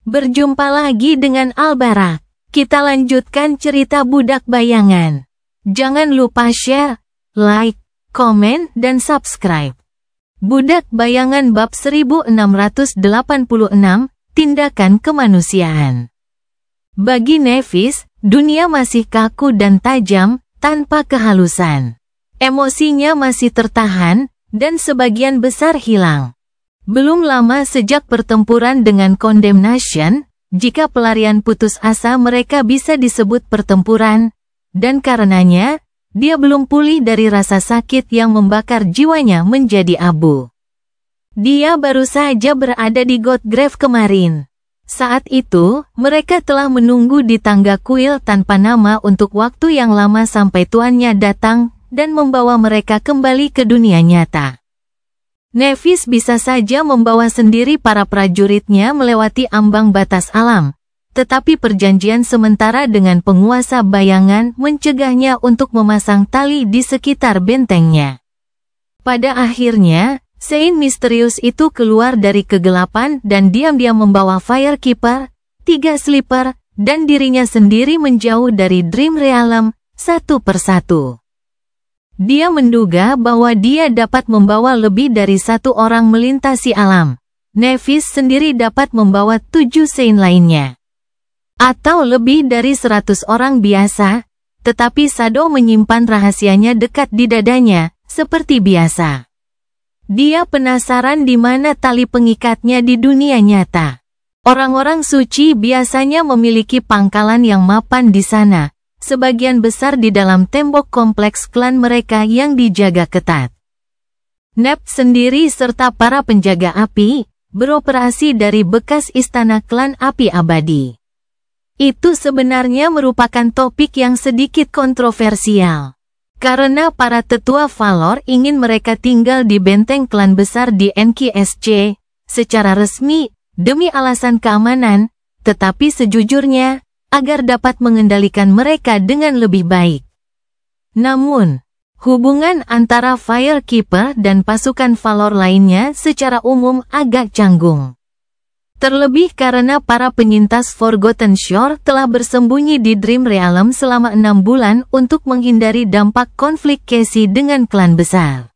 Berjumpa lagi dengan Albarak. Kita lanjutkan cerita Budak Bayangan. Jangan lupa share, like, komen, dan subscribe. Budak Bayangan bab 1686, Tindakan Kemanusiaan. Bagi Nevis, dunia masih kaku dan tajam, tanpa kehalusan. Emosinya masih tertahan, dan sebagian besar hilang. Belum lama sejak pertempuran dengan Condemnation, jika pelarian putus asa mereka bisa disebut pertempuran, dan karenanya, dia belum pulih dari rasa sakit yang membakar jiwanya menjadi abu. Dia baru saja berada di Godgrave kemarin. Saat itu, mereka telah menunggu di tangga kuil tanpa nama untuk waktu yang lama sampai tuannya datang dan membawa mereka kembali ke dunia nyata. Nevis bisa saja membawa sendiri para prajuritnya melewati ambang batas alam, tetapi perjanjian sementara dengan penguasa bayangan mencegahnya untuk memasang tali di sekitar bentengnya. Pada akhirnya, Saint misterius itu keluar dari kegelapan dan diam-diam membawa Firekeeper, 3 Sleeper, dan dirinya sendiri menjauh dari Dream Realm, satu persatu. Dia menduga bahwa dia dapat membawa lebih dari 1 orang melintasi alam. Nevis sendiri dapat membawa 7 Saint lainnya. Atau lebih dari 100 orang biasa, tetapi Shadow menyimpan rahasianya dekat di dadanya, seperti biasa. Dia penasaran di mana tali pengikatnya di dunia nyata. Orang-orang suci biasanya memiliki pangkalan yang mapan di sana. Sebagian besar di dalam tembok kompleks klan mereka yang dijaga ketat. Nep sendiri serta para penjaga api, beroperasi dari bekas istana klan api abadi. Itu sebenarnya merupakan topik yang sedikit kontroversial. Karena para tetua Valor ingin mereka tinggal di benteng klan besar di NKSC, secara resmi, demi alasan keamanan, tetapi sejujurnya, agar dapat mengendalikan mereka dengan lebih baik. Namun, hubungan antara Firekeeper dan pasukan Valor lainnya secara umum agak canggung. Terlebih karena para penyintas Forgotten Shore telah bersembunyi di Dream Realm selama 6 bulan untuk menghindari dampak konflik Cassie dengan klan besar.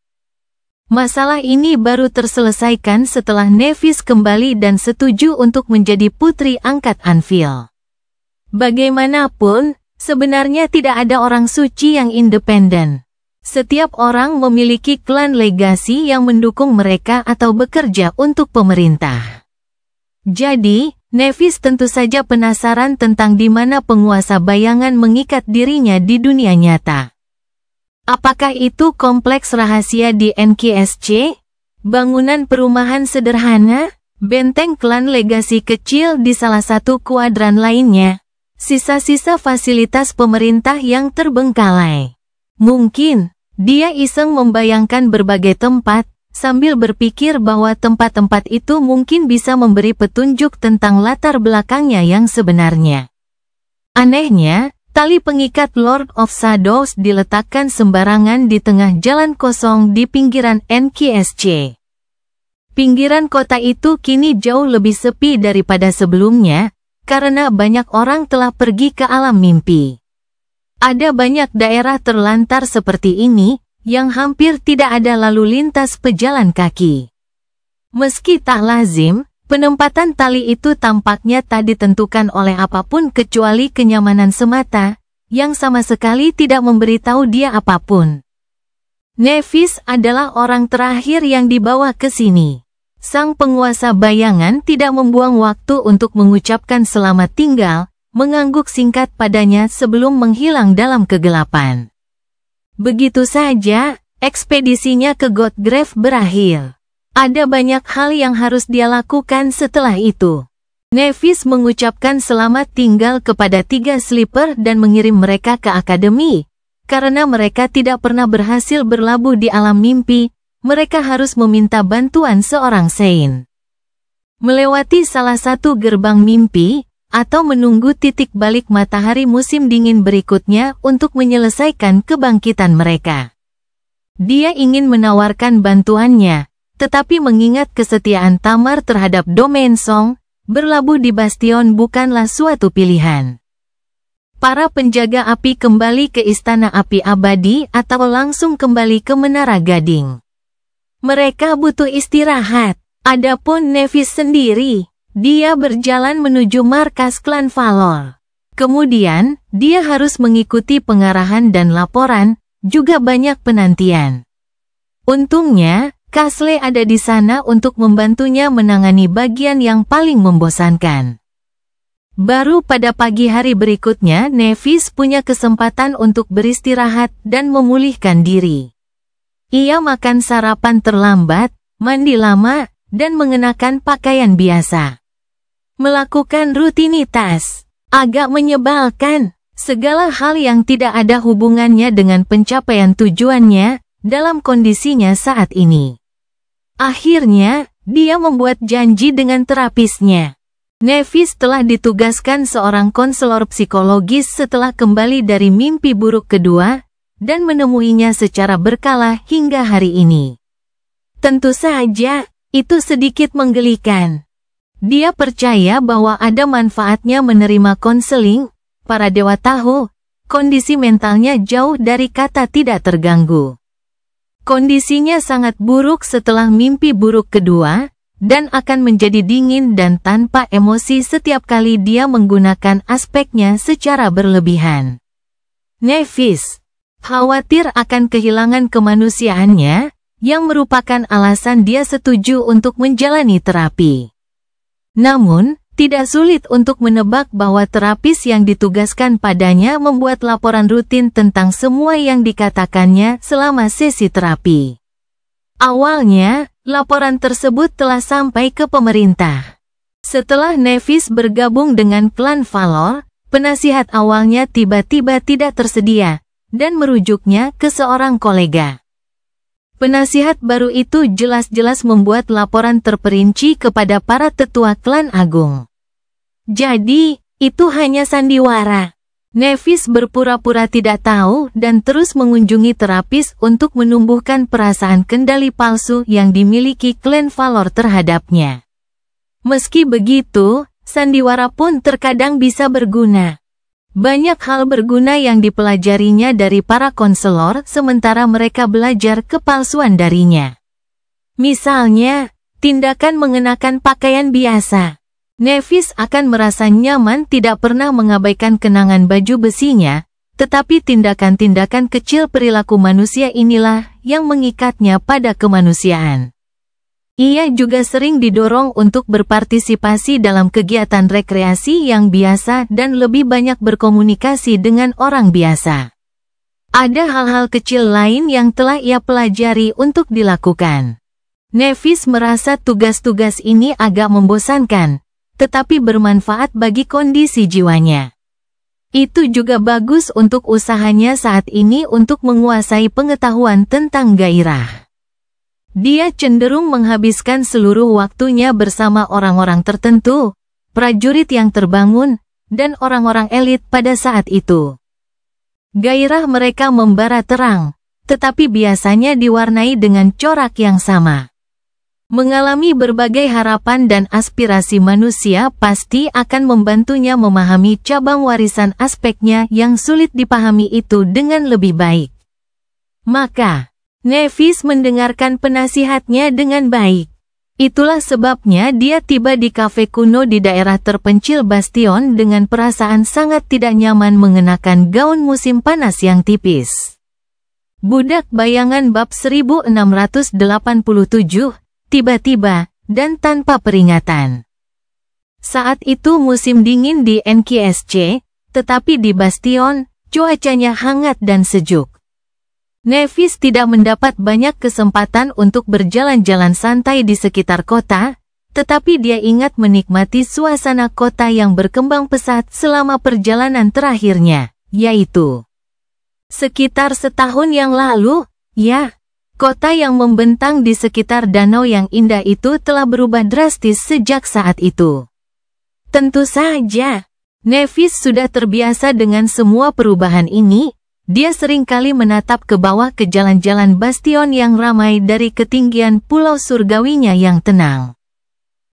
Masalah ini baru terselesaikan setelah Nevis kembali dan setuju untuk menjadi putri angkat Anvil. Bagaimanapun, sebenarnya tidak ada orang suci yang independen. Setiap orang memiliki klan legasi yang mendukung mereka atau bekerja untuk pemerintah. Jadi, Nevis tentu saja penasaran tentang di mana penguasa bayangan mengikat dirinya di dunia nyata. Apakah itu kompleks rahasia di NKSC? Bangunan perumahan sederhana? Benteng klan legasi kecil di salah satu kuadran lainnya? Sisa-sisa fasilitas pemerintah yang terbengkalai. Mungkin, dia iseng membayangkan berbagai tempat, sambil berpikir bahwa tempat-tempat itu mungkin bisa memberi petunjuk tentang latar belakangnya yang sebenarnya. Anehnya, tali pengikat Lord of Shadows diletakkan sembarangan di tengah jalan kosong di pinggiran NKSC. Pinggiran kota itu kini jauh lebih sepi daripada sebelumnya, karena banyak orang telah pergi ke alam mimpi. Ada banyak daerah terlantar seperti ini, yang hampir tidak ada lalu lintas pejalan kaki. Meski tak lazim, penempatan tali itu tampaknya tak ditentukan oleh apapun kecuali kenyamanan semata, yang sama sekali tidak memberitahu dia apapun. Nevis adalah orang terakhir yang dibawa ke sini. Sang penguasa bayangan tidak membuang waktu untuk mengucapkan selamat tinggal, mengangguk singkat padanya sebelum menghilang dalam kegelapan. Begitu saja, ekspedisinya ke Godgrave berakhir. Ada banyak hal yang harus dia lakukan setelah itu. Nevis mengucapkan selamat tinggal kepada 3 Sleeper dan mengirim mereka ke akademi. Karena mereka tidak pernah berhasil berlabuh di alam mimpi, mereka harus meminta bantuan seorang Saint. Melewati salah satu gerbang mimpi, atau menunggu titik balik matahari musim dingin berikutnya untuk menyelesaikan kebangkitan mereka. Dia ingin menawarkan bantuannya, tetapi mengingat kesetiaan Tamar terhadap Domain Song, berlabuh di bastion bukanlah suatu pilihan. Para penjaga api kembali ke Istana Api Abadi atau langsung kembali ke Menara Gading. Mereka butuh istirahat. Adapun Nevis sendiri, dia berjalan menuju markas klan Valor. Kemudian, dia harus mengikuti pengarahan dan laporan, juga banyak penantian. Untungnya, Castle ada di sana untuk membantunya menangani bagian yang paling membosankan. Baru pada pagi hari berikutnya Nevis punya kesempatan untuk beristirahat dan memulihkan diri. Ia makan sarapan terlambat, mandi lama, dan mengenakan pakaian biasa. Melakukan rutinitas. Agak menyebalkan. Segala hal yang tidak ada hubungannya dengan pencapaian tujuannya dalam kondisinya saat ini. Akhirnya, dia membuat janji dengan terapisnya. Nevis telah ditugaskan seorang konselor psikologis setelah kembali dari mimpi buruk kedua, dan menemuinya secara berkala hingga hari ini. Tentu saja, itu sedikit menggelikan. Dia percaya bahwa ada manfaatnya menerima konseling. Para dewa tahu, kondisi mentalnya jauh dari kata tidak terganggu. Kondisinya sangat buruk setelah mimpi buruk kedua, dan akan menjadi dingin dan tanpa emosi setiap kali dia menggunakan aspeknya secara berlebihan. Nevis khawatir akan kehilangan kemanusiaannya, yang merupakan alasan dia setuju untuk menjalani terapi. Namun, tidak sulit untuk menebak bahwa terapis yang ditugaskan padanya membuat laporan rutin tentang semua yang dikatakannya selama sesi terapi. Awalnya, laporan tersebut telah sampai ke pemerintah. Setelah Nevis bergabung dengan klan Valor, penasihat awalnya tiba-tiba tidak tersedia, dan merujuknya ke seorang kolega. Penasihat baru itu jelas-jelas membuat laporan terperinci kepada para tetua klan agung. Jadi, itu hanya sandiwara. Nevis berpura-pura tidak tahu dan terus mengunjungi terapis untuk menumbuhkan perasaan kendali palsu yang dimiliki klan Valor terhadapnya. Meski begitu, sandiwara pun terkadang bisa berguna. Banyak hal berguna yang dipelajarinya dari para konselor sementara mereka belajar kepalsuan darinya. Misalnya, tindakan mengenakan pakaian biasa. Nevis akan merasa nyaman tidak pernah mengabaikan kenangan baju besinya, tetapi tindakan-tindakan kecil perilaku manusia inilah yang mengikatnya pada kemanusiaan. Ia juga sering didorong untuk berpartisipasi dalam kegiatan rekreasi yang biasa dan lebih banyak berkomunikasi dengan orang biasa. Ada hal-hal kecil lain yang telah ia pelajari untuk dilakukan. Nevis merasa tugas-tugas ini agak membosankan, tetapi bermanfaat bagi kondisi jiwanya. Itu juga bagus untuk usahanya saat ini untuk menguasai pengetahuan tentang gairah. Dia cenderung menghabiskan seluruh waktunya bersama orang-orang tertentu, prajurit yang terbangun, dan orang-orang elit pada saat itu. Gairah mereka membara terang, tetapi biasanya diwarnai dengan corak yang sama. Mengalami berbagai harapan dan aspirasi manusia pasti akan membantunya memahami cabang warisan aspeknya yang sulit dipahami itu dengan lebih baik. Maka, Nevis mendengarkan penasihatnya dengan baik. Itulah sebabnya dia tiba di kafe kuno di daerah terpencil Bastion dengan perasaan sangat tidak nyaman mengenakan gaun musim panas yang tipis. Budak Bayangan bab 1687, tiba-tiba, dan tanpa peringatan. Saat itu musim dingin di NKSC, tetapi di Bastion, cuacanya hangat dan sejuk. Nevis tidak mendapat banyak kesempatan untuk berjalan-jalan santai di sekitar kota, tetapi dia ingat menikmati suasana kota yang berkembang pesat selama perjalanan terakhirnya, yaitu sekitar setahun yang lalu, ya, kota yang membentang di sekitar danau yang indah itu telah berubah drastis sejak saat itu. Tentu saja, Nevis sudah terbiasa dengan semua perubahan ini. Dia sering kali menatap ke bawah ke jalan-jalan Bastion yang ramai dari ketinggian pulau surgawinya yang tenang.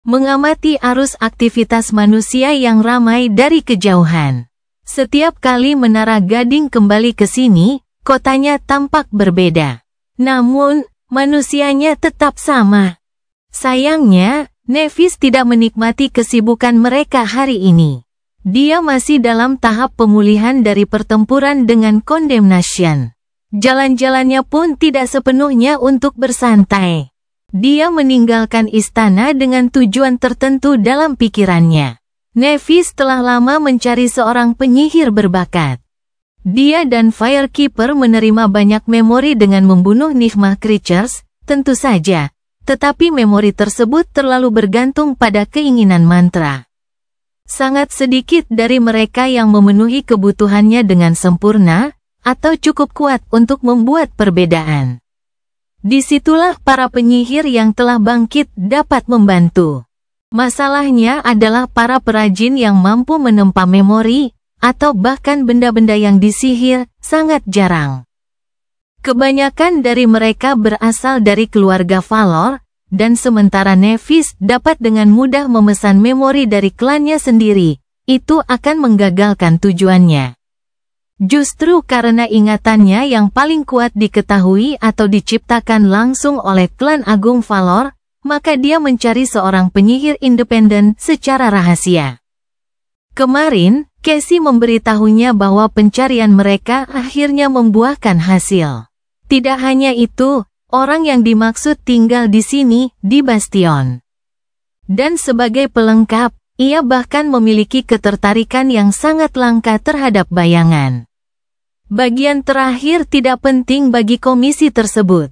mengamati arus aktivitas manusia yang ramai dari kejauhan. Setiap kali Menara Gading kembali ke sini, kotanya tampak berbeda. Namun, manusianya tetap sama. Sayangnya, Nevis tidak menikmati kesibukan mereka hari ini. Dia masih dalam tahap pemulihan dari pertempuran dengan Condemnation. Jalan-jalannya pun tidak sepenuhnya untuk bersantai. Dia meninggalkan istana dengan tujuan tertentu dalam pikirannya. Nevis telah lama mencari seorang penyihir berbakat. Dia dan Firekeeper menerima banyak memori dengan membunuh Nigma Creatures, tentu saja, tetapi memori tersebut terlalu bergantung pada keinginan mantra. Sangat sedikit dari mereka yang memenuhi kebutuhannya dengan sempurna, atau cukup kuat untuk membuat perbedaan. Disitulah para penyihir yang telah bangkit dapat membantu. Masalahnya adalah para perajin yang mampu menempa memori, atau bahkan benda-benda yang disihir, sangat jarang. Kebanyakan dari mereka berasal dari keluarga Valor, dan sementara Nevis dapat dengan mudah memesan memori dari klannya sendiri, itu akan menggagalkan tujuannya. Justru karena ingatannya yang paling kuat diketahui atau diciptakan langsung oleh klan Agung Valor, maka dia mencari seorang penyihir independen secara rahasia. Kemarin, Casey memberitahunya bahwa pencarian mereka akhirnya membuahkan hasil. Tidak hanya itu, orang yang dimaksud tinggal di sini, di Bastion. Dan sebagai pelengkap, ia bahkan memiliki ketertarikan yang sangat langka terhadap bayangan. Bagian terakhir tidak penting bagi komisi tersebut.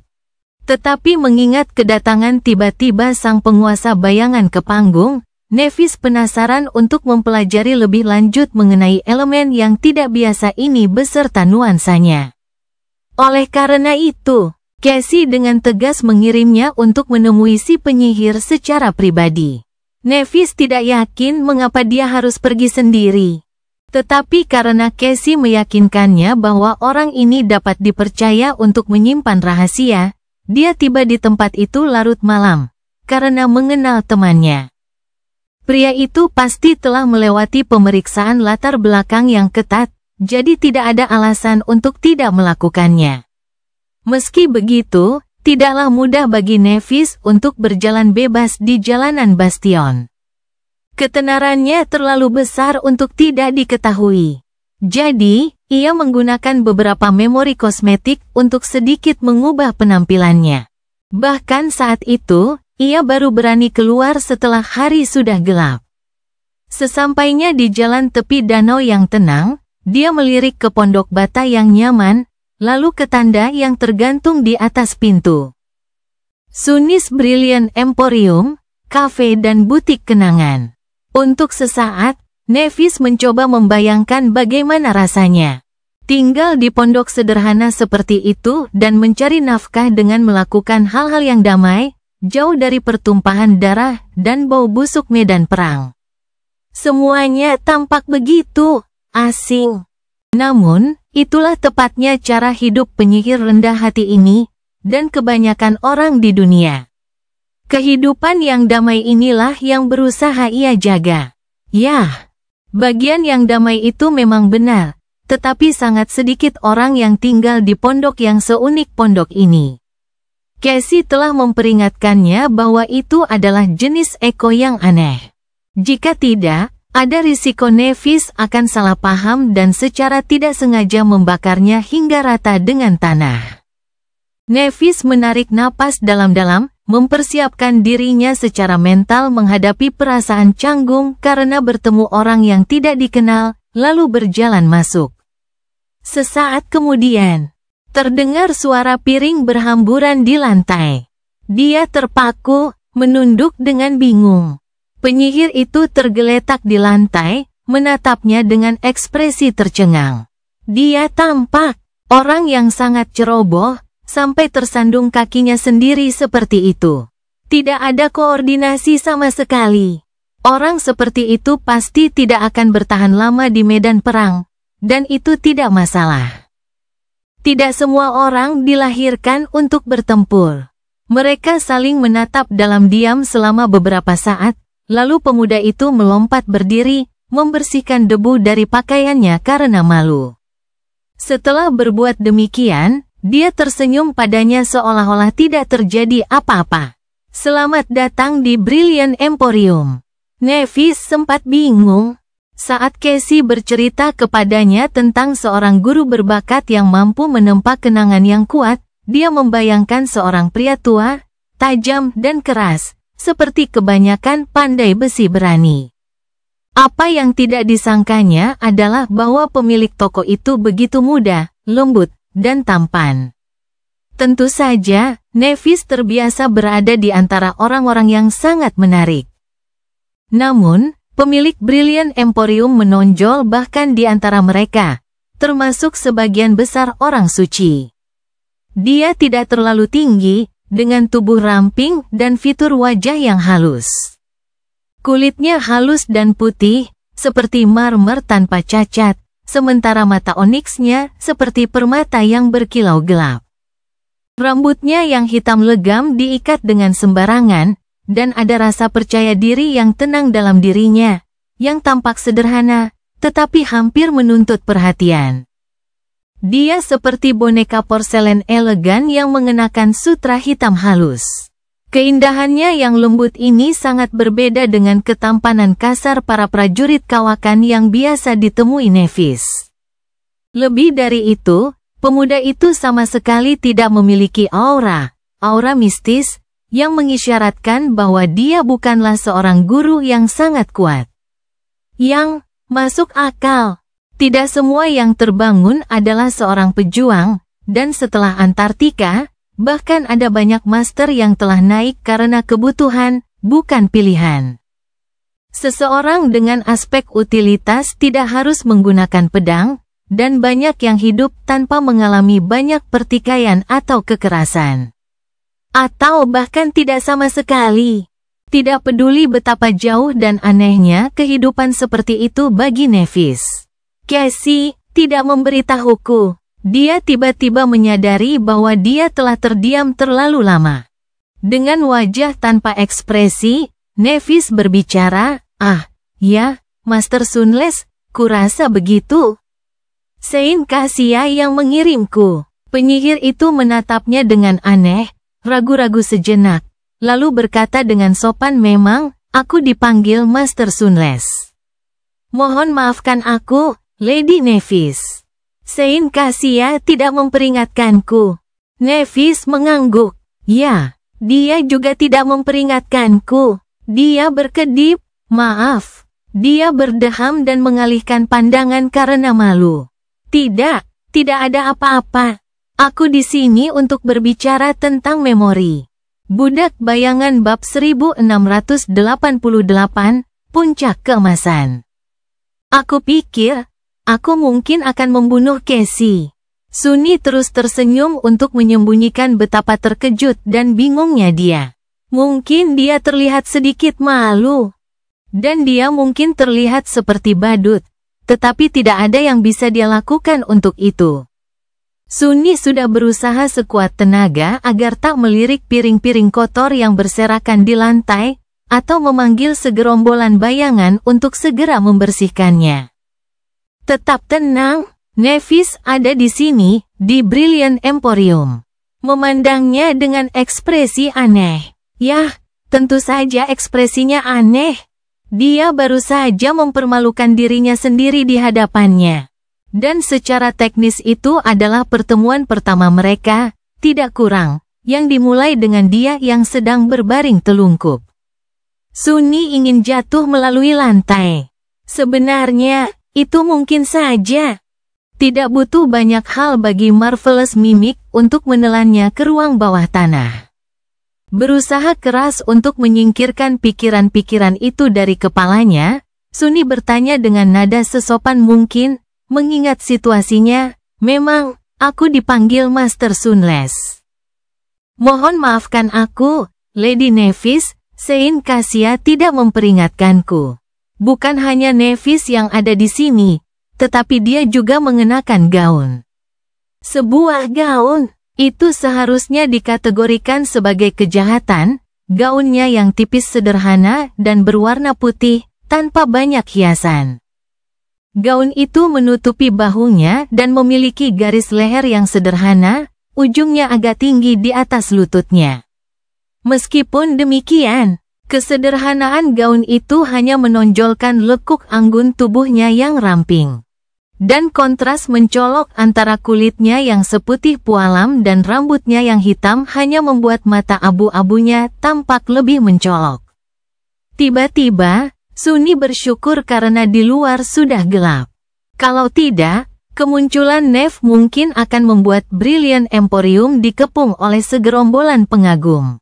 Tetapi mengingat kedatangan tiba-tiba sang penguasa bayangan ke panggung, Nevis penasaran untuk mempelajari lebih lanjut mengenai elemen yang tidak biasa ini beserta nuansanya. Oleh karena itu, Casey dengan tegas mengirimnya untuk menemui si penyihir secara pribadi. Nevis tidak yakin mengapa dia harus pergi sendiri. Tetapi karena Casey meyakinkannya bahwa orang ini dapat dipercaya untuk menyimpan rahasia, dia tiba di tempat itu larut malam, karena mengenal temannya. Pria itu pasti telah melewati pemeriksaan latar belakang yang ketat, jadi tidak ada alasan untuk tidak melakukannya. Meski begitu, tidaklah mudah bagi Nevis untuk berjalan bebas di jalanan Bastion. Ketenarannya terlalu besar untuk tidak diketahui. Jadi, ia menggunakan beberapa memori kosmetik untuk sedikit mengubah penampilannya. Bahkan saat itu, ia baru berani keluar setelah hari sudah gelap. Sesampainya di jalan tepi danau yang tenang, dia melirik ke pondok bata yang nyaman, lalu ke tanda yang tergantung di atas pintu. Sunnis Brilliant Emporium, kafe dan butik kenangan. Untuk sesaat, Nevis mencoba membayangkan bagaimana rasanya tinggal di pondok sederhana seperti itu dan mencari nafkah dengan melakukan hal-hal yang damai, jauh dari pertumpahan darah dan bau busuk medan perang. Semuanya tampak begitu asing. Namun, itulah tepatnya cara hidup penyihir rendah hati ini, dan kebanyakan orang di dunia. Kehidupan yang damai inilah yang berusaha ia jaga. Yah, bagian yang damai itu memang benar, tetapi sangat sedikit orang yang tinggal di pondok yang seunik pondok ini. Casey telah memperingatkannya bahwa itu adalah jenis eko yang aneh. Jika tidak, ada risiko Nevis akan salah paham dan secara tidak sengaja membakarnya hingga rata dengan tanah. Nevis menarik napas dalam-dalam, mempersiapkan dirinya secara mental menghadapi perasaan canggung karena bertemu orang yang tidak dikenal, lalu berjalan masuk. Sesaat kemudian, terdengar suara piring berhamburan di lantai. Dia terpaku, menunduk dengan bingung. Penyihir itu tergeletak di lantai, menatapnya dengan ekspresi tercengang. Dia tampak orang yang sangat ceroboh, sampai tersandung kakinya sendiri seperti itu. Tidak ada koordinasi sama sekali. Orang seperti itu pasti tidak akan bertahan lama di medan perang, dan itu tidak masalah. Tidak semua orang dilahirkan untuk bertempur. Mereka saling menatap dalam diam selama beberapa saat, Lalu pemuda itu melompat berdiri, membersihkan debu dari pakaiannya karena malu. Setelah berbuat demikian, dia tersenyum padanya seolah-olah tidak terjadi apa-apa. Selamat datang di Brilliant Emporium. Nevis sempat bingung saat Casey bercerita kepadanya tentang seorang guru berbakat yang mampu menempa kenangan yang kuat. Dia membayangkan seorang pria tua, tajam dan keras, seperti kebanyakan pandai besi berani. Apa yang tidak disangkanya adalah bahwa pemilik toko itu begitu muda, lembut, dan tampan. Tentu saja, Nevis terbiasa berada di antara orang-orang yang sangat menarik. Namun, pemilik Brilliant Emporium menonjol bahkan di antara mereka, termasuk sebagian besar orang suci. Dia tidak terlalu tinggi, dengan tubuh ramping dan fitur wajah yang halus. Kulitnya halus dan putih, seperti marmer tanpa cacat, sementara mata oniksnya seperti permata yang berkilau gelap. Rambutnya yang hitam legam diikat dengan sembarangan, dan ada rasa percaya diri yang tenang dalam dirinya, yang tampak sederhana, tetapi hampir menuntut perhatian. Dia seperti boneka porselen elegan yang mengenakan sutra hitam halus. Keindahannya yang lembut ini sangat berbeda dengan ketampanan kasar para prajurit kawakan yang biasa ditemui Nevis. Lebih dari itu, pemuda itu sama sekali tidak memiliki aura mistis, yang mengisyaratkan bahwa dia bukanlah seorang guru yang sangat kuat. Yang masuk akal. Tidak semua yang terbangun adalah seorang pejuang, dan setelah Antartika, bahkan ada banyak master yang telah naik karena kebutuhan, bukan pilihan. Seseorang dengan aspek utilitas tidak harus menggunakan pedang, dan banyak yang hidup tanpa mengalami banyak pertikaian atau kekerasan. Atau bahkan tidak sama sekali. Tidak peduli betapa jauh dan anehnya kehidupan seperti itu bagi Nevis. Casey tidak memberitahuku. Dia tiba-tiba menyadari bahwa dia telah terdiam terlalu lama. Dengan wajah tanpa ekspresi, Nevis berbicara, ya, Master Sunles, kurasa begitu. Saint Cassia yang mengirimku. Penyihir itu menatapnya dengan aneh, ragu-ragu sejenak, lalu berkata dengan sopan, memang, aku dipanggil Master Sunles. Mohon maafkan aku, Lady Nevis. Saint Cassia tidak memperingatkanku. Nevis mengangguk. Ya, dia juga tidak memperingatkanku. Dia berkedip, maaf. Dia berdeham dan mengalihkan pandangan karena malu. Tidak ada apa-apa. Aku di sini untuk berbicara tentang memori. Budak Bayangan bab 1688, Puncak Keemasan. Aku pikir, aku mungkin akan membunuh Casey. Sunni terus tersenyum untuk menyembunyikan betapa terkejut dan bingungnya dia. Mungkin dia terlihat sedikit malu. Dan dia mungkin terlihat seperti badut. Tetapi tidak ada yang bisa dia lakukan untuk itu. Sunni sudah berusaha sekuat tenaga agar tak melirik piring-piring kotor yang berserakan di lantai, atau memanggil segerombolan bayangan untuk segera membersihkannya. Tetap tenang, Nevis ada di sini, di Brilliant Emporium. Memandangnya dengan ekspresi aneh. Yah, tentu saja ekspresinya aneh. Dia baru saja mempermalukan dirinya sendiri di hadapannya. Dan secara teknis itu adalah pertemuan pertama mereka, tidak kurang, yang dimulai dengan dia yang sedang berbaring telungkup. Sunni ingin jatuh melalui lantai. Sebenarnya, itu mungkin saja. Tidak butuh banyak hal bagi Marvelous Mimic untuk menelannya ke ruang bawah tanah. Berusaha keras untuk menyingkirkan pikiran-pikiran itu dari kepalanya, Sunni bertanya dengan nada sesopan mungkin, mengingat situasinya, memang, aku dipanggil Master Sunles. Mohon maafkan aku, Lady Nevis, Saint Cassia tidak memperingatkanku. Bukan hanya Nevis yang ada di sini, tetapi dia juga mengenakan gaun. Sebuah gaun, itu seharusnya dikategorikan sebagai kejahatan, gaunnya yang tipis sederhana dan berwarna putih, tanpa banyak hiasan. Gaun itu menutupi bahunya dan memiliki garis leher yang sederhana, ujungnya agak tinggi di atas lututnya. Meskipun demikian, kesederhanaan gaun itu hanya menonjolkan lekuk anggun tubuhnya yang ramping. Dan kontras mencolok antara kulitnya yang seputih pualam dan rambutnya yang hitam hanya membuat mata abu-abunya tampak lebih mencolok. Tiba-tiba, Sunny bersyukur karena di luar sudah gelap. Kalau tidak, kemunculan Neve mungkin akan membuat Brilliant Emporium dikepung oleh segerombolan pengagum.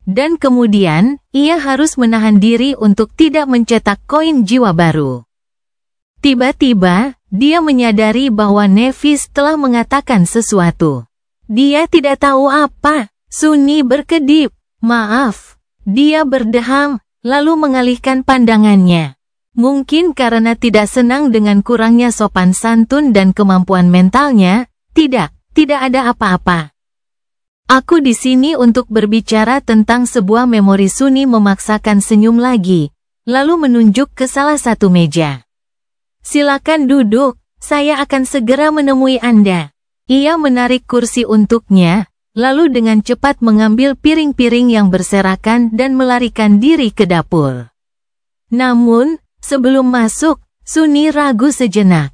Dan kemudian, ia harus menahan diri untuk tidak mencetak koin jiwa baru. Tiba-tiba, dia menyadari bahwa Nevis telah mengatakan sesuatu. Dia tidak tahu apa. Sunny berkedip. Maaf. Dia berdeham, lalu mengalihkan pandangannya. Mungkin karena tidak senang dengan kurangnya sopan santun dan kemampuan mentalnya. Tidak ada apa-apa. Aku di sini untuk berbicara tentang sebuah memori. Sunny memaksakan senyum lagi, lalu menunjuk ke salah satu meja. Silakan duduk, saya akan segera menemui Anda. Ia menarik kursi untuknya, lalu dengan cepat mengambil piring-piring yang berserakan dan melarikan diri ke dapur. Namun, sebelum masuk, Sunny ragu sejenak.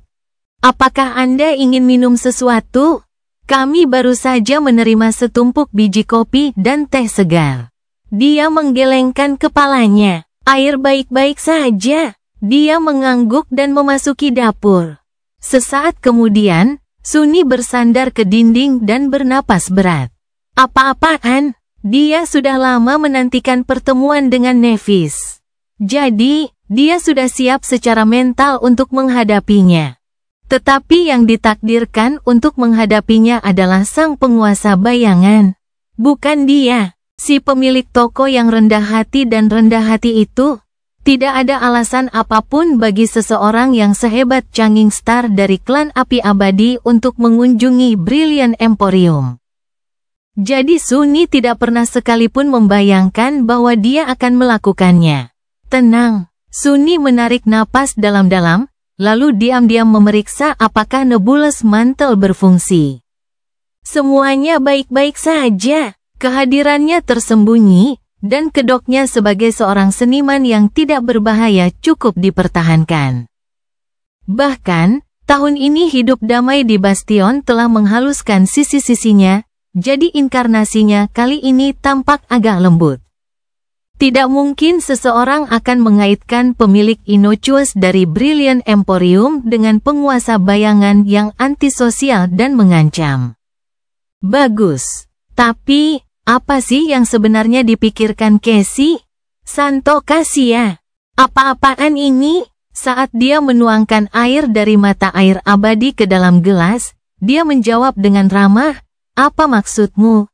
Apakah Anda ingin minum sesuatu? Kami baru saja menerima setumpuk biji kopi dan teh segar. Dia menggelengkan kepalanya. Air baik-baik saja. Dia mengangguk dan memasuki dapur. Sesaat kemudian, Sunny bersandar ke dinding dan bernapas berat. Apa-apaan? Dia sudah lama menantikan pertemuan dengan Nevis. Jadi, dia sudah siap secara mental untuk menghadapinya. Tetapi yang ditakdirkan untuk menghadapinya adalah sang penguasa bayangan. Bukan dia, si pemilik toko yang rendah hati dan rendah hati itu. Tidak ada alasan apapun bagi seseorang yang sehebat Changing Star dari klan api abadi untuk mengunjungi Brilliant Emporium. Jadi Sunny tidak pernah sekalipun membayangkan bahwa dia akan melakukannya. Tenang, Sunny menarik napas dalam-dalam, lalu diam-diam memeriksa apakah Nebulous Mantle berfungsi. Semuanya baik-baik saja, kehadirannya tersembunyi, dan kedoknya sebagai seorang seniman yang tidak berbahaya cukup dipertahankan. Bahkan, tahun ini hidup damai di Bastion telah menghaluskan sisi-sisinya, jadi inkarnasinya kali ini tampak agak lembut. Tidak mungkin seseorang akan mengaitkan pemilik Innocuous dari Brilliant Emporium dengan penguasa bayangan yang antisosial dan mengancam. Bagus, tapi apa sih yang sebenarnya dipikirkan Casey? Santo Kasia. Apa-apaan ini? Saat dia menuangkan air dari mata air abadi ke dalam gelas, dia menjawab dengan ramah, apa maksudmu?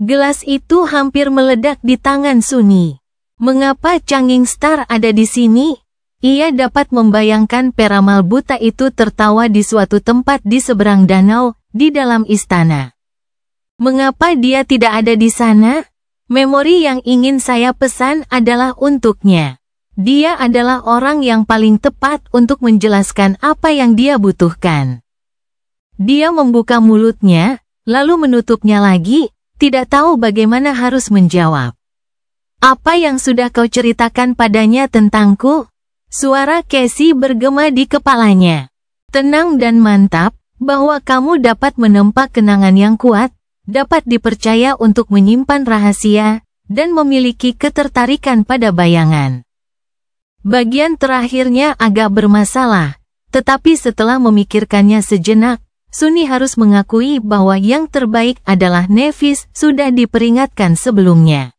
Gelas itu hampir meledak di tangan Sunny. Mengapa Changing Star ada di sini? Ia dapat membayangkan peramal buta itu tertawa di suatu tempat di seberang danau, di dalam istana. Mengapa dia tidak ada di sana? Memori yang ingin saya pesan adalah untuknya. Dia adalah orang yang paling tepat untuk menjelaskan apa yang dia butuhkan. Dia membuka mulutnya, lalu menutupnya lagi, tidak tahu bagaimana harus menjawab. Apa yang sudah kau ceritakan padanya tentangku? Suara Casey bergema di kepalanya. Tenang dan mantap, bahwa kamu dapat menempa kenangan yang kuat, dapat dipercaya untuk menyimpan rahasia, dan memiliki ketertarikan pada bayangan. Bagian terakhirnya agak bermasalah, tetapi setelah memikirkannya sejenak, Sunny harus mengakui bahwa yang terbaik adalah Nevis sudah diperingatkan sebelumnya.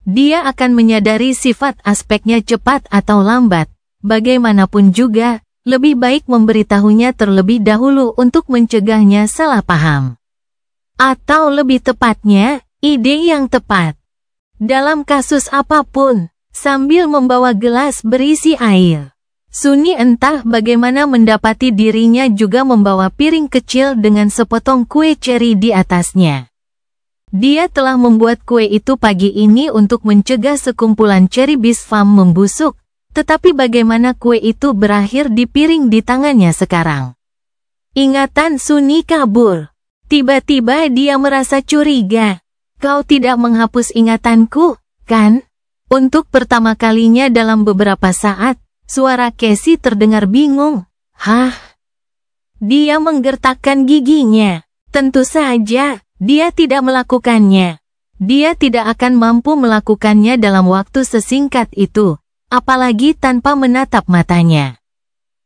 Dia akan menyadari sifat aspeknya cepat atau lambat, bagaimanapun juga, lebih baik memberitahunya terlebih dahulu untuk mencegahnya salah paham. Atau lebih tepatnya, ide yang tepat. Dalam kasus apapun, sambil membawa gelas berisi air. Sunny entah bagaimana mendapati dirinya juga membawa piring kecil dengan sepotong kue ceri di atasnya. Dia telah membuat kue itu pagi ini untuk mencegah sekumpulan cherry bees farm membusuk, tetapi bagaimana kue itu berakhir di piring di tangannya sekarang? Ingatan Sunny kabur. Tiba-tiba dia merasa curiga. Kau tidak menghapus ingatanku, kan? Untuk pertama kalinya dalam beberapa saat, suara Casey terdengar bingung. Hah? Dia menggertakkan giginya. Tentu saja, dia tidak melakukannya. Dia tidak akan mampu melakukannya dalam waktu sesingkat itu, apalagi tanpa menatap matanya.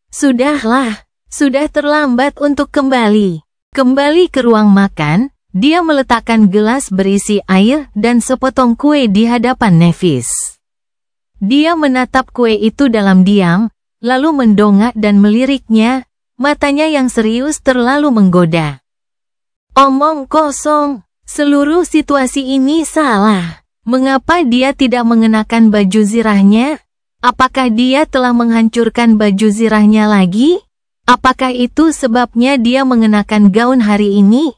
Sudahlah, sudah terlambat untuk kembali. Kembali ke ruang makan, dia meletakkan gelas berisi air dan sepotong kue di hadapan Nevis. Dia menatap kue itu dalam diam, lalu mendongak dan meliriknya, matanya yang serius terlalu menggoda. Omong kosong, seluruh situasi ini salah. Mengapa dia tidak mengenakan baju zirahnya? Apakah dia telah menghancurkan baju zirahnya lagi? Apakah itu sebabnya dia mengenakan gaun hari ini?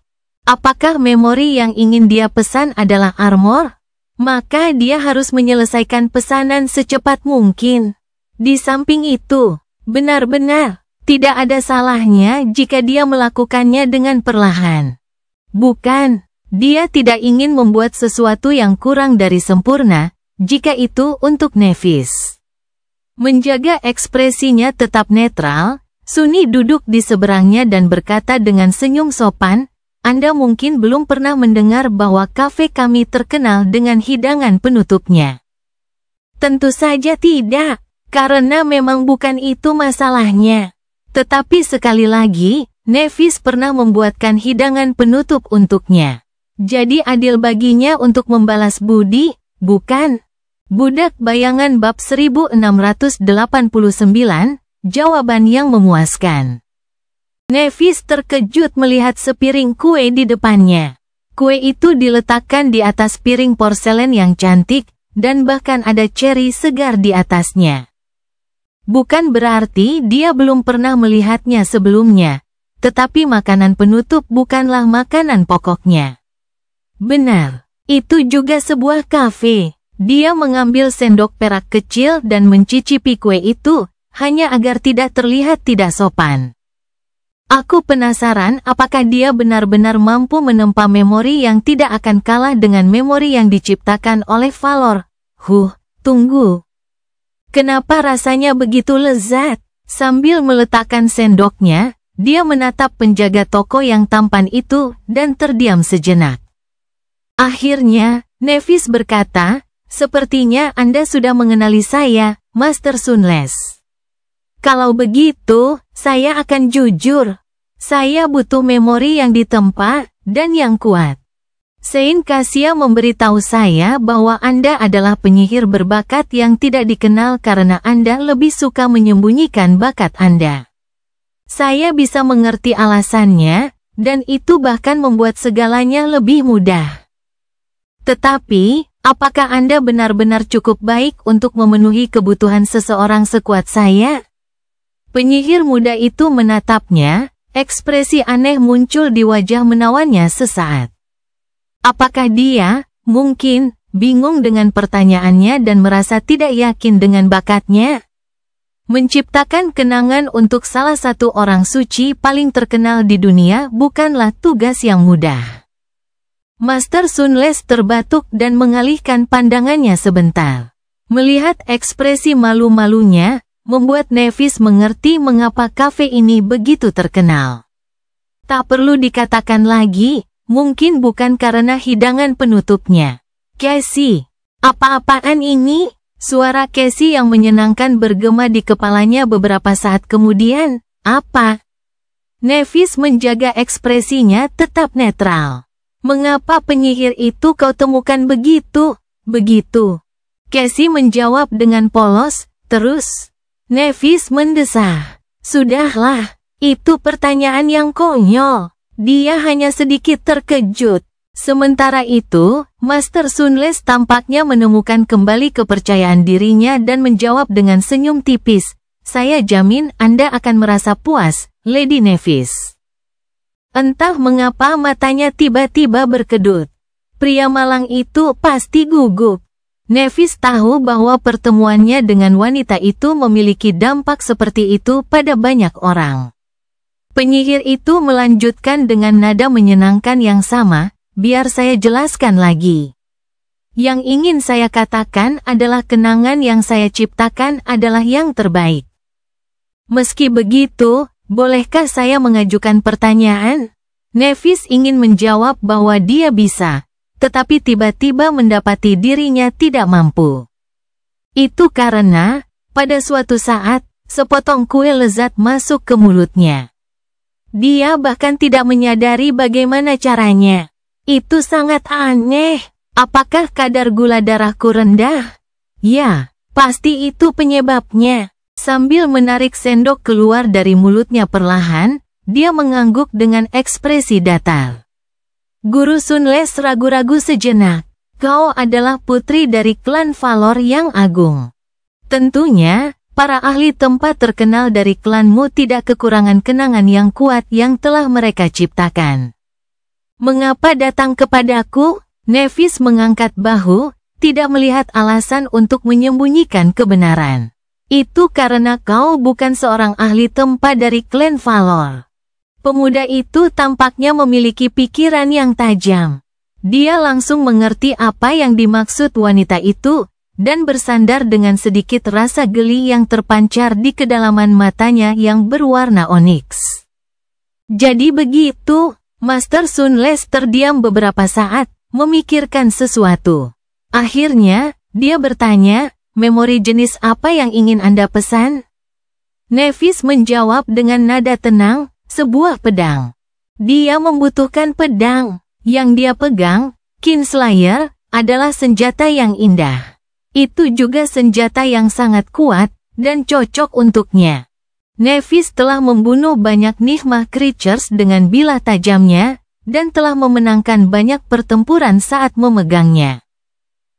Apakah memori yang ingin dia pesan adalah armor? Maka dia harus menyelesaikan pesanan secepat mungkin. Di samping itu, benar-benar tidak ada salahnya jika dia melakukannya dengan perlahan. Bukan, dia tidak ingin membuat sesuatu yang kurang dari sempurna, jika itu untuk Nevis. Menjaga ekspresinya tetap netral, Sunny duduk di seberangnya dan berkata dengan senyum sopan, Anda mungkin belum pernah mendengar bahwa kafe kami terkenal dengan hidangan penutupnya. Tentu saja tidak, karena memang bukan itu masalahnya. Tetapi sekali lagi, Nevis pernah membuatkan hidangan penutup untuknya. Jadi adil baginya untuk membalas budi, bukan? Budak Bayangan bab 1689, jawaban yang memuaskan. Nevis terkejut melihat sepiring kue di depannya. Kue itu diletakkan di atas piring porselen yang cantik, dan bahkan ada cherry segar di atasnya. Bukan berarti dia belum pernah melihatnya sebelumnya, tetapi makanan penutup bukanlah makanan pokoknya. Benar, itu juga sebuah kafe. Dia mengambil sendok perak kecil dan mencicipi kue itu, hanya agar tidak terlihat tidak sopan. Aku penasaran apakah dia benar-benar mampu menempa memori yang tidak akan kalah dengan memori yang diciptakan oleh Valor. Tunggu. Kenapa rasanya begitu lezat? Sambil meletakkan sendoknya, dia menatap penjaga toko yang tampan itu dan terdiam sejenak. Akhirnya, Nevis berkata, sepertinya Anda sudah mengenali saya, Master Sunless. Kalau begitu, saya akan jujur. Saya butuh memori yang ditempa dan yang kuat. Saint Kasia memberitahu saya bahwa Anda adalah penyihir berbakat yang tidak dikenal karena Anda lebih suka menyembunyikan bakat Anda. Saya bisa mengerti alasannya, dan itu bahkan membuat segalanya lebih mudah. Tetapi, apakah Anda benar-benar cukup baik untuk memenuhi kebutuhan seseorang sekuat saya? Penyihir muda itu menatapnya, ekspresi aneh muncul di wajah menawannya sesaat. Apakah dia, mungkin, bingung dengan pertanyaannya dan merasa tidak yakin dengan bakatnya? Menciptakan kenangan untuk salah satu orang suci paling terkenal di dunia bukanlah tugas yang mudah. Master Sunless terbatuk dan mengalihkan pandangannya sebentar. Melihat ekspresi malu-malunya, membuat Nevis mengerti mengapa kafe ini begitu terkenal. Tak perlu dikatakan lagi, mungkin bukan karena hidangan penutupnya. Casey, apa-apaan ini? Suara Casey yang menyenangkan bergema di kepalanya beberapa saat kemudian. Apa? Nevis menjaga ekspresinya tetap netral. Mengapa penyihir itu kau temukan begitu? Casey menjawab dengan polos, terus. Nevis mendesah. Sudahlah, itu pertanyaan yang konyol. Dia hanya sedikit terkejut. Sementara itu, Master Sunless tampaknya menemukan kembali kepercayaan dirinya dan menjawab dengan senyum tipis. Saya jamin Anda akan merasa puas, Lady Nevis. Entah mengapa matanya tiba-tiba berkedut. Pria malang itu pasti gugup. Nevis tahu bahwa pertemuannya dengan wanita itu memiliki dampak seperti itu pada banyak orang. Penyihir itu melanjutkan dengan nada menyenangkan yang sama, biar saya jelaskan lagi. Yang ingin saya katakan adalah kenangan yang saya ciptakan adalah yang terbaik. Meski begitu, bolehkah saya mengajukan pertanyaan? Nevis ingin menjawab bahwa dia bisa, tetapi tiba-tiba mendapati dirinya tidak mampu. Itu karena, pada suatu saat, sepotong kue lezat masuk ke mulutnya. Dia bahkan tidak menyadari bagaimana caranya. Itu sangat aneh. Apakah kadar gula darahku rendah? Ya, pasti itu penyebabnya. Sambil menarik sendok keluar dari mulutnya perlahan, dia mengangguk dengan ekspresi datar. Guru Sunles ragu-ragu sejenak. Kau adalah putri dari klan Valor yang agung. Tentunya, para ahli tempat terkenal dari klanmu tidak kekurangan kenangan yang kuat yang telah mereka ciptakan. Mengapa datang kepadaku? Nevis mengangkat bahu, tidak melihat alasan untuk menyembunyikan kebenaran. Itu karena kau bukan seorang ahli tempat dari klan Valor. Pemuda itu tampaknya memiliki pikiran yang tajam. Dia langsung mengerti apa yang dimaksud wanita itu, dan bersandar dengan sedikit rasa geli yang terpancar di kedalaman matanya yang berwarna oniks. Jadi begitu, Master Sunles terdiam beberapa saat, memikirkan sesuatu. Akhirnya, dia bertanya, memori jenis apa yang ingin Anda pesan? Nevis menjawab dengan nada tenang, sebuah pedang. Dia membutuhkan pedang. Yang dia pegang, Kinslayer, adalah senjata yang indah. Itu juga senjata yang sangat kuat, dan cocok untuknya. Nevis telah membunuh banyak Nigma creatures dengan bilah tajamnya, dan telah memenangkan banyak pertempuran saat memegangnya.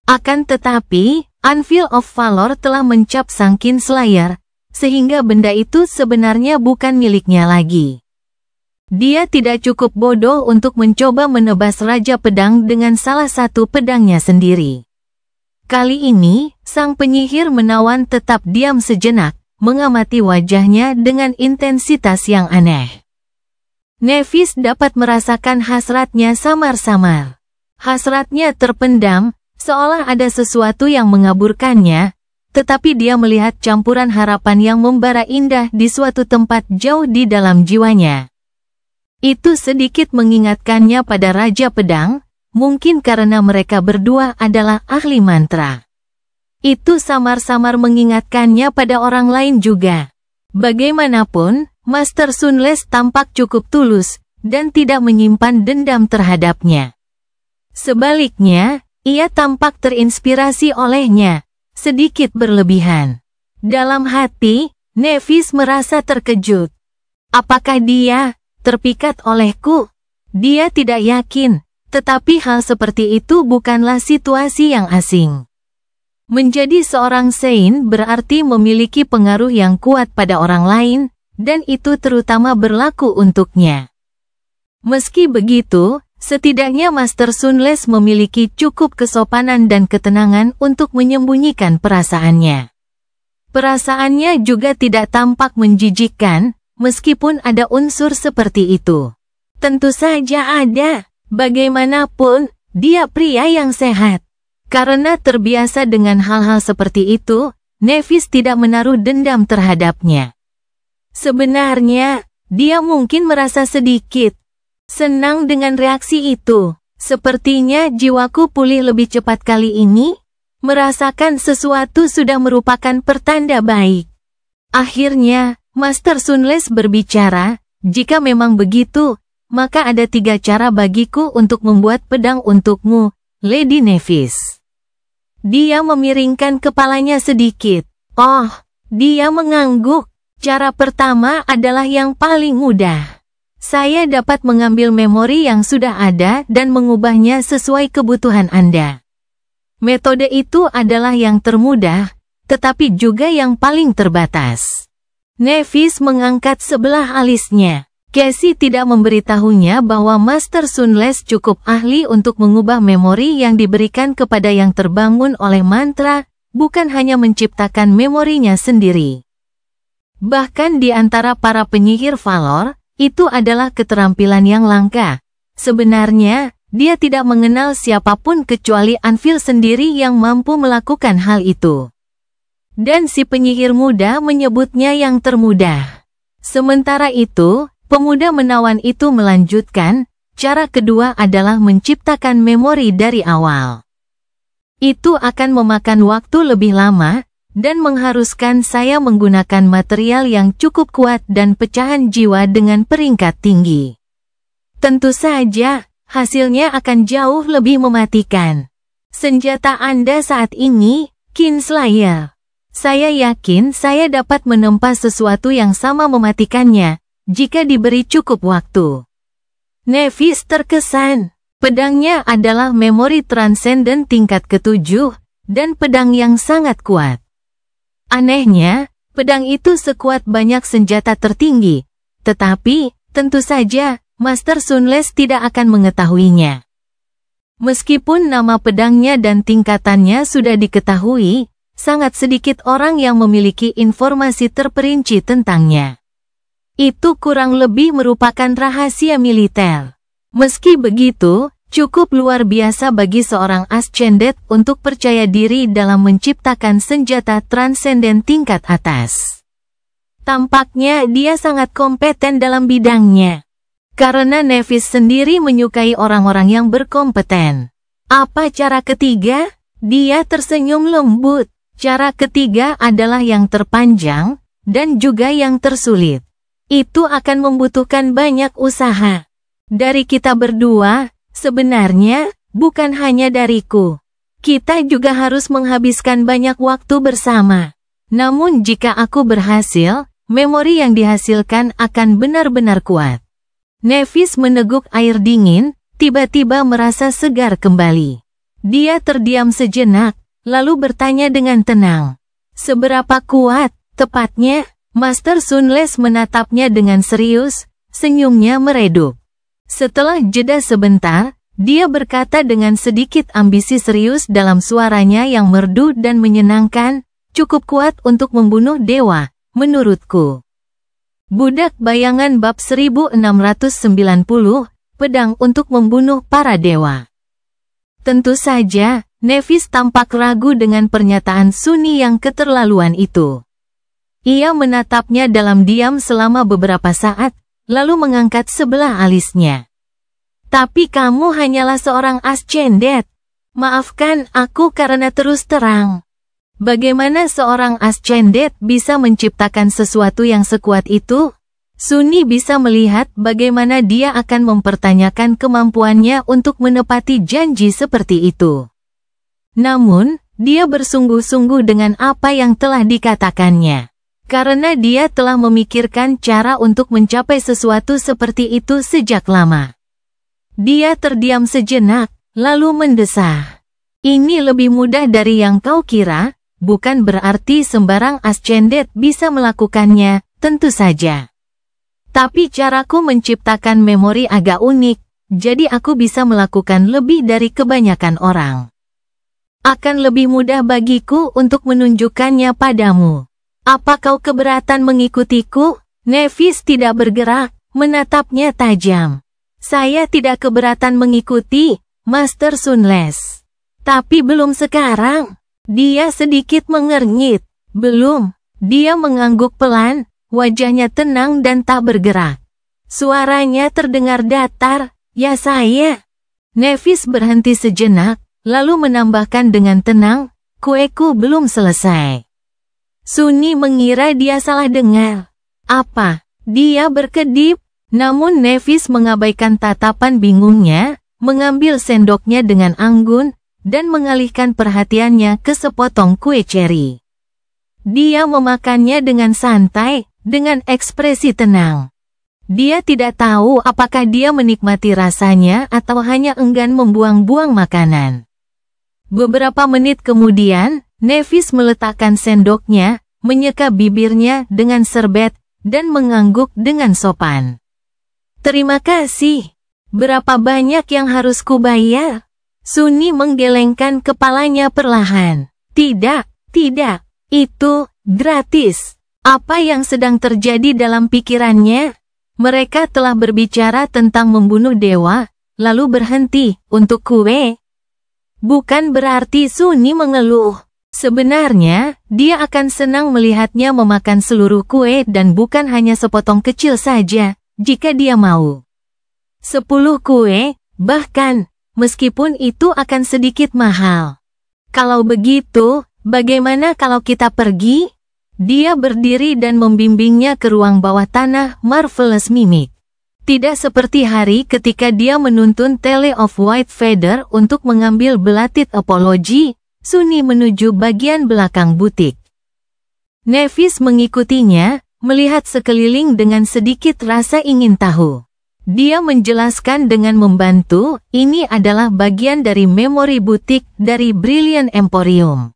Akan tetapi, Anvil of Valor telah mencap sang Kinslayer, sehingga benda itu sebenarnya bukan miliknya lagi. Dia tidak cukup bodoh untuk mencoba menebas Raja Pedang dengan salah satu pedangnya sendiri. Kali ini, sang penyihir menawan tetap diam sejenak, mengamati wajahnya dengan intensitas yang aneh. Nevis dapat merasakan hasratnya samar-samar. Hasratnya terpendam, seolah ada sesuatu yang mengaburkannya, tetapi dia melihat campuran harapan yang membara indah di suatu tempat jauh di dalam jiwanya. Itu sedikit mengingatkannya pada Raja Pedang, mungkin karena mereka berdua adalah ahli mantra. Itu samar-samar mengingatkannya pada orang lain juga. Bagaimanapun, Master Sunles tampak cukup tulus, dan tidak menyimpan dendam terhadapnya. Sebaliknya, ia tampak terinspirasi olehnya, sedikit berlebihan. Dalam hati, Nevis merasa terkejut. Apakah dia terpikat olehku? Dia tidak yakin, tetapi hal seperti itu bukanlah situasi yang asing. Menjadi seorang Saint berarti memiliki pengaruh yang kuat pada orang lain, dan itu terutama berlaku untuknya. Meski begitu, setidaknya Master Sunles memiliki cukup kesopanan dan ketenangan untuk menyembunyikan perasaannya. Perasaannya juga tidak tampak menjijikkan, meskipun ada unsur seperti itu. Tentu saja ada, bagaimanapun, dia pria yang sehat. Karena terbiasa dengan hal-hal seperti itu, Nevis tidak menaruh dendam terhadapnya. Sebenarnya, dia mungkin merasa sedikit senang dengan reaksi itu. Sepertinya jiwaku pulih lebih cepat kali ini. Merasakan sesuatu sudah merupakan pertanda baik. Akhirnya, Master Sunles berbicara, jika memang begitu, maka ada 3 cara bagiku untuk membuat pedang untukmu, Lady Nevis. Dia memiringkan kepalanya sedikit. Oh, dia mengangguk. Cara pertama adalah yang paling mudah. Saya dapat mengambil memori yang sudah ada dan mengubahnya sesuai kebutuhan Anda. Metode itu adalah yang termudah, tetapi juga yang paling terbatas. Nevis mengangkat sebelah alisnya. Casey tidak memberitahunya bahwa Master Sunless cukup ahli untuk mengubah memori yang diberikan kepada yang terbangun oleh mantra, bukan hanya menciptakan memorinya sendiri. Bahkan di antara para penyihir Valor, itu adalah keterampilan yang langka. Sebenarnya, dia tidak mengenal siapapun kecuali Anvil sendiri yang mampu melakukan hal itu. Dan si penyihir muda menyebutnya yang termudah. Sementara itu, pemuda menawan itu melanjutkan, cara kedua adalah menciptakan memori dari awal. Itu akan memakan waktu lebih lama, dan mengharuskan saya menggunakan material yang cukup kuat dan pecahan jiwa dengan peringkat tinggi. Tentu saja, hasilnya akan jauh lebih mematikan. Senjata Anda saat ini, Kinslayer. Saya yakin saya dapat menempa sesuatu yang sama mematikannya, jika diberi cukup waktu. Nevis terkesan. Pedangnya adalah memori transenden tingkat ke-7, dan pedang yang sangat kuat. Anehnya, pedang itu sekuat banyak senjata tertinggi, tetapi, tentu saja, Master Sunless tidak akan mengetahuinya. Meskipun nama pedangnya dan tingkatannya sudah diketahui, sangat sedikit orang yang memiliki informasi terperinci tentangnya. Itu kurang lebih merupakan rahasia militer. Meski begitu, cukup luar biasa bagi seorang Ascended untuk percaya diri dalam menciptakan senjata transenden tingkat atas. Tampaknya dia sangat kompeten dalam bidangnya. Karena Nevis sendiri menyukai orang-orang yang berkompeten. Apa cara ketiga? Dia tersenyum lembut. Cara ketiga adalah yang terpanjang, dan juga yang tersulit. Itu akan membutuhkan banyak usaha. Dari kita berdua, sebenarnya, bukan hanya dariku. Kita juga harus menghabiskan banyak waktu bersama. Namun jika aku berhasil, memori yang dihasilkan akan benar-benar kuat. Nevis meneguk air dingin, tiba-tiba merasa segar kembali. Dia terdiam sejenak, lalu bertanya dengan tenang. Seberapa kuat, tepatnya? Master Sunless menatapnya dengan serius, senyumnya meredup. Setelah jeda sebentar, dia berkata dengan sedikit ambisi serius dalam suaranya yang merdu dan menyenangkan, cukup kuat untuk membunuh dewa, menurutku. Budak Bayangan bab 1690, pedang untuk membunuh para dewa. Tentu saja, Nevis tampak ragu dengan pernyataan Sunni yang keterlaluan itu. Ia menatapnya dalam diam selama beberapa saat, lalu mengangkat sebelah alisnya. Tapi kamu hanyalah seorang Ascended. Maafkan aku karena terus terang. Bagaimana seorang Ascended bisa menciptakan sesuatu yang sekuat itu? Sunni bisa melihat bagaimana dia akan mempertanyakan kemampuannya untuk menepati janji seperti itu. Namun, dia bersungguh-sungguh dengan apa yang telah dikatakannya. Karena dia telah memikirkan cara untuk mencapai sesuatu seperti itu sejak lama. Dia terdiam sejenak, lalu mendesah. Ini lebih mudah dari yang kau kira, bukan berarti sembarang Ascended bisa melakukannya, tentu saja. Tapi caraku menciptakan memori agak unik, jadi aku bisa melakukan lebih dari kebanyakan orang. Akan lebih mudah bagiku untuk menunjukkannya padamu. Apa kau keberatan mengikutiku? Nevis tidak bergerak, menatapnya tajam. Saya tidak keberatan mengikuti, Master Sunless. Tapi belum sekarang. Dia sedikit mengernyit. Belum. Dia mengangguk pelan, wajahnya tenang dan tak bergerak. Suaranya terdengar datar, ya saya. Nevis berhenti sejenak, lalu menambahkan dengan tenang, kueku belum selesai. Sunni mengira dia salah dengar. Apa? Dia berkedip, namun Nevis mengabaikan tatapan bingungnya, mengambil sendoknya dengan anggun, dan mengalihkan perhatiannya ke sepotong kue ceri. Dia memakannya dengan santai, dengan ekspresi tenang. Dia tidak tahu apakah dia menikmati rasanya atau hanya enggan membuang-buang makanan. Beberapa menit kemudian, Nevis meletakkan sendoknya, menyeka bibirnya dengan serbet, dan mengangguk dengan sopan. Terima kasih. Berapa banyak yang harus kubayar? Sunni menggelengkan kepalanya perlahan. Tidak, itu gratis. Apa yang sedang terjadi dalam pikirannya? Mereka telah berbicara tentang membunuh dewa, lalu berhenti untuk kue. Bukan berarti Sunni mengeluh. Sebenarnya, dia akan senang melihatnya memakan seluruh kue dan bukan hanya sepotong kecil saja, jika dia mau. 10 kue, bahkan, meskipun itu akan sedikit mahal. Kalau begitu, bagaimana kalau kita pergi? Dia berdiri dan membimbingnya ke ruang bawah tanah Marvelous Mimic. Tidak seperti hari ketika dia menuntun Tale of White Feather untuk mengambil belatit apologi, Sunni menuju bagian belakang butik. Nevis mengikutinya, melihat sekeliling dengan sedikit rasa ingin tahu. Dia menjelaskan dengan membantu, ini adalah bagian dari memori butik dari Brilliant Emporium.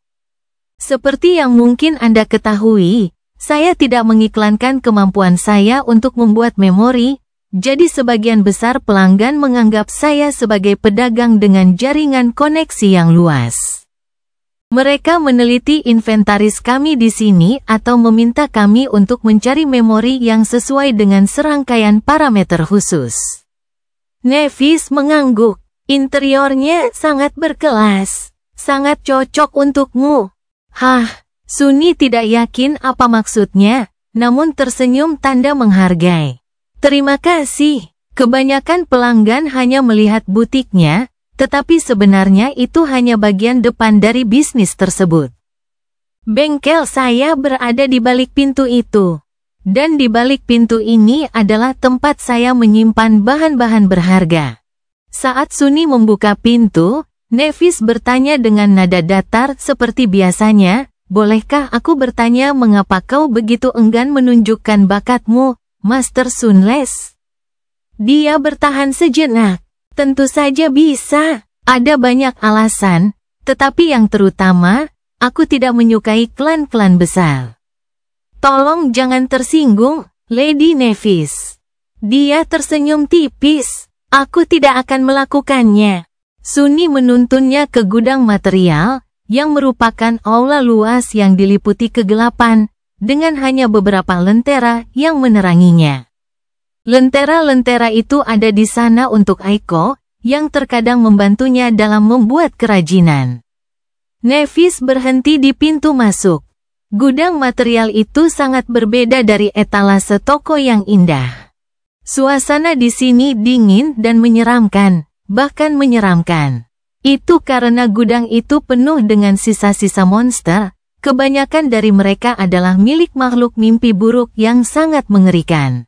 Seperti yang mungkin Anda ketahui, saya tidak mengiklankan kemampuan saya untuk membuat memori, jadi sebagian besar pelanggan menganggap saya sebagai pedagang dengan jaringan koneksi yang luas. Mereka meneliti inventaris kami di sini atau meminta kami untuk mencari memori yang sesuai dengan serangkaian parameter khusus. Nevis mengangguk. Interiornya sangat berkelas, sangat cocok untukmu. Sunni tidak yakin apa maksudnya, namun tersenyum tanda menghargai. Terima kasih. Kebanyakan pelanggan hanya melihat butiknya, tetapi sebenarnya itu hanya bagian depan dari bisnis tersebut. Bengkel saya berada di balik pintu itu. Dan di balik pintu ini adalah tempat saya menyimpan bahan-bahan berharga. Saat Sunni membuka pintu, Nevis bertanya dengan nada datar seperti biasanya, bolehkah aku bertanya mengapa kau begitu enggan menunjukkan bakatmu, Master Sunless? Dia bertahan sejenak. Tentu saja bisa. Ada banyak alasan, tetapi yang terutama, aku tidak menyukai klan-klan besar. Tolong jangan tersinggung, Lady Nevis. Dia tersenyum tipis. Aku tidak akan melakukannya. Sunni menuntunnya ke gudang material, yang merupakan aula luas yang diliputi kegelapan, dengan hanya beberapa lentera yang meneranginya. Lentera-lentera itu ada di sana untuk Aiko, yang terkadang membantunya dalam membuat kerajinan. Nevis berhenti di pintu masuk. Gudang material itu sangat berbeda dari etalase toko yang indah. Suasana di sini dingin dan menyeramkan, bahkan menyeramkan. Itu karena gudang itu penuh dengan sisa-sisa monster, kebanyakan dari mereka adalah milik makhluk mimpi buruk yang sangat mengerikan.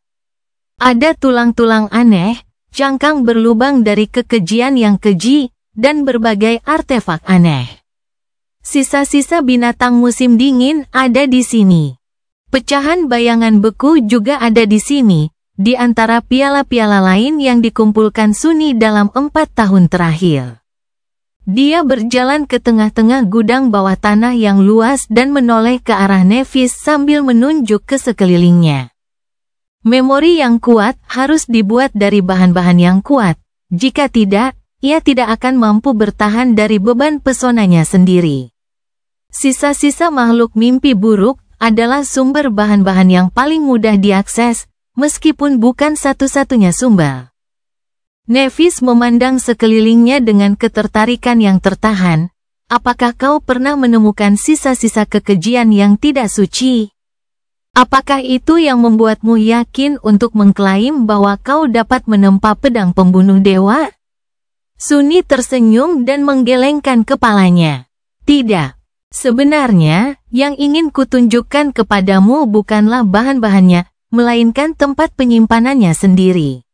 Ada tulang-tulang aneh, cangkang berlubang dari kekejian yang keji, dan berbagai artefak aneh. Sisa-sisa binatang musim dingin ada di sini. Pecahan bayangan beku juga ada di sini, di antara piala-piala lain yang dikumpulkan Sunni dalam 4 tahun terakhir. Dia berjalan ke tengah-tengah gudang bawah tanah yang luas dan menoleh ke arah Nevis sambil menunjuk ke sekelilingnya. Memori yang kuat harus dibuat dari bahan-bahan yang kuat. Jika tidak, ia tidak akan mampu bertahan dari beban pesonanya sendiri. Sisa-sisa makhluk mimpi buruk adalah sumber bahan-bahan yang paling mudah diakses, meskipun bukan satu-satunya sumber. Nevis memandang sekelilingnya dengan ketertarikan yang tertahan. Apakah kau pernah menemukan sisa-sisa kekejian yang tidak suci? Apakah itu yang membuatmu yakin untuk mengklaim bahwa kau dapat menempa pedang pembunuh dewa? Sunni tersenyum dan menggelengkan kepalanya. Tidak. Sebenarnya, yang ingin kutunjukkan kepadamu bukanlah bahan-bahannya, melainkan tempat penyimpanannya sendiri.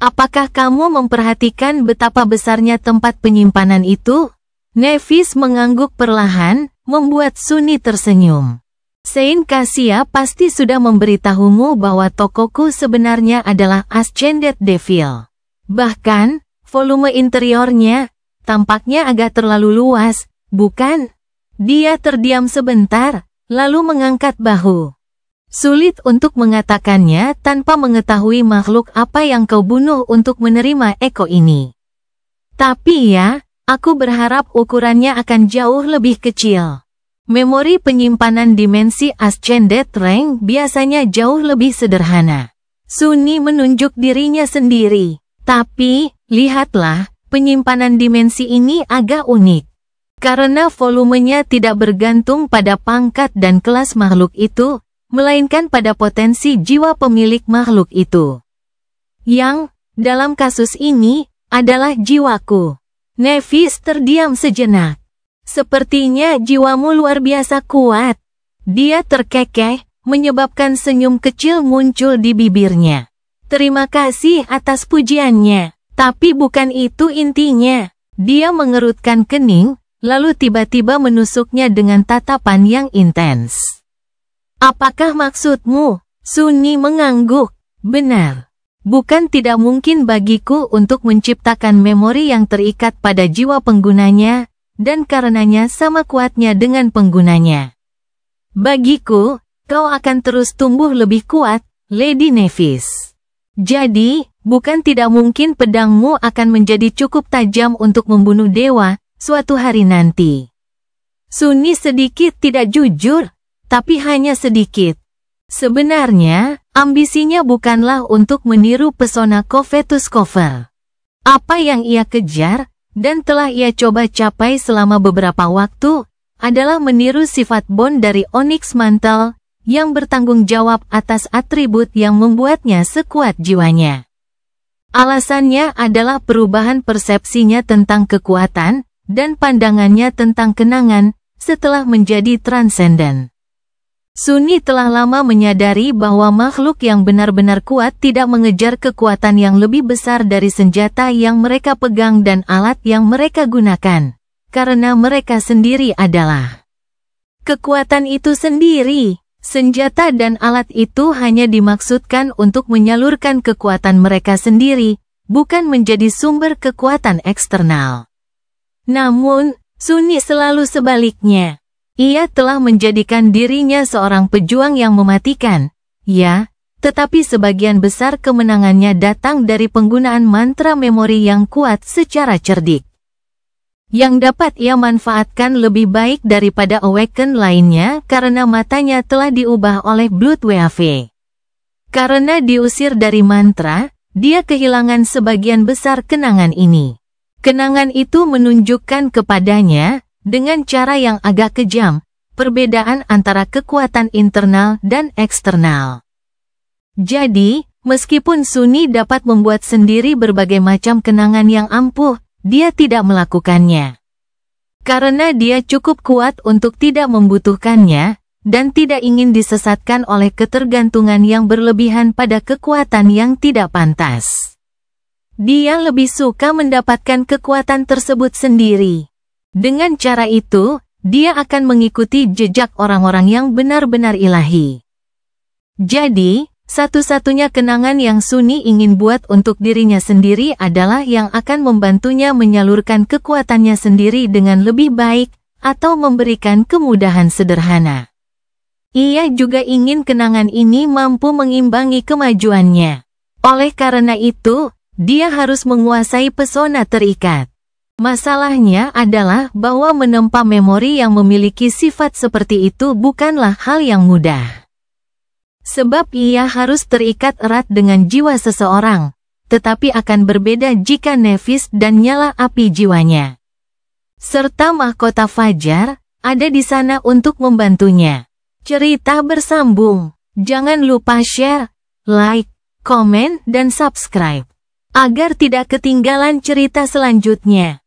Apakah kamu memperhatikan betapa besarnya tempat penyimpanan itu? Nevis mengangguk perlahan, membuat Sunni tersenyum. Saint Cassia pasti sudah memberitahumu bahwa tokoku sebenarnya adalah Ascended Devil. Bahkan, volume interiornya, tampaknya agak terlalu luas, bukan? Dia terdiam sebentar, lalu mengangkat bahu. Sulit untuk mengatakannya tanpa mengetahui makhluk apa yang kau bunuh untuk menerima Eko ini. Tapi ya, aku berharap ukurannya akan jauh lebih kecil. Memori penyimpanan dimensi Ascended Rank biasanya jauh lebih sederhana. Sunni menunjuk dirinya sendiri. Tapi, lihatlah, penyimpanan dimensi ini agak unik. Karena volumenya tidak bergantung pada pangkat dan kelas makhluk itu, melainkan pada potensi jiwa pemilik makhluk itu. Yang, dalam kasus ini, adalah jiwaku. Nevis terdiam sejenak. Sepertinya jiwamu luar biasa kuat. Dia terkekeh, menyebabkan senyum kecil muncul di bibirnya. Terima kasih atas pujiannya. Tapi bukan itu intinya. Dia mengerutkan kening, lalu tiba-tiba menusuknya dengan tatapan yang intens. Apakah maksudmu? Sunni mengangguk. Benar. Bukan tidak mungkin bagiku untuk menciptakan memori yang terikat pada jiwa penggunanya, dan karenanya sama kuatnya dengan penggunanya. Bagiku, kau akan terus tumbuh lebih kuat, Lady Nevis. Jadi, bukan tidak mungkin pedangmu akan menjadi cukup tajam untuk membunuh dewa, suatu hari nanti. Sunni sedikit tidak jujur, tapi hanya sedikit. Sebenarnya, ambisinya bukanlah untuk meniru pesona Covetus Cover. Apa yang ia kejar, dan telah ia coba capai selama beberapa waktu, adalah meniru sifat Bond dari Onyx Mantle, yang bertanggung jawab atas atribut yang membuatnya sekuat jiwanya. Alasannya adalah perubahan persepsinya tentang kekuatan, dan pandangannya tentang kenangan, setelah menjadi transenden. Sunni telah lama menyadari bahwa makhluk yang benar-benar kuat tidak mengejar kekuatan yang lebih besar dari senjata yang mereka pegang dan alat yang mereka gunakan, karena mereka sendiri adalah kekuatan itu sendiri. Senjata dan alat itu hanya dimaksudkan untuk menyalurkan kekuatan mereka sendiri, bukan menjadi sumber kekuatan eksternal. Namun, Sunni selalu sebaliknya. Ia telah menjadikan dirinya seorang pejuang yang mematikan, ya, tetapi sebagian besar kemenangannya datang dari penggunaan mantra memori yang kuat secara cerdik. Yang dapat ia manfaatkan lebih baik daripada Awaken lainnya karena matanya telah diubah oleh Blood WAV. Karena diusir dari mantra, dia kehilangan sebagian besar kenangan ini. Kenangan itu menunjukkan kepadanya, dengan cara yang agak kejam, perbedaan antara kekuatan internal dan eksternal. Jadi, meskipun Sunni dapat membuat sendiri berbagai macam kenangan yang ampuh, dia tidak melakukannya. Karena dia cukup kuat untuk tidak membutuhkannya, dan tidak ingin disesatkan oleh ketergantungan yang berlebihan pada kekuatan yang tidak pantas. Dia lebih suka mendapatkan kekuatan tersebut sendiri. Dengan cara itu, dia akan mengikuti jejak orang-orang yang benar-benar ilahi. Jadi, satu-satunya kenangan yang Sunni ingin buat untuk dirinya sendiri adalah yang akan membantunya menyalurkan kekuatannya sendiri dengan lebih baik, atau memberikan kemudahan sederhana. Ia juga ingin kenangan ini mampu mengimbangi kemajuannya. Oleh karena itu, dia harus menguasai pesona terikat. Masalahnya adalah bahwa menempa memori yang memiliki sifat seperti itu bukanlah hal yang mudah. Sebab ia harus terikat erat dengan jiwa seseorang, tetapi akan berbeda jika Nevis dan nyala api jiwanya, serta mahkota Fajar, ada di sana untuk membantunya. Cerita bersambung. Jangan lupa share, like, komen, dan subscribe, agar tidak ketinggalan cerita selanjutnya.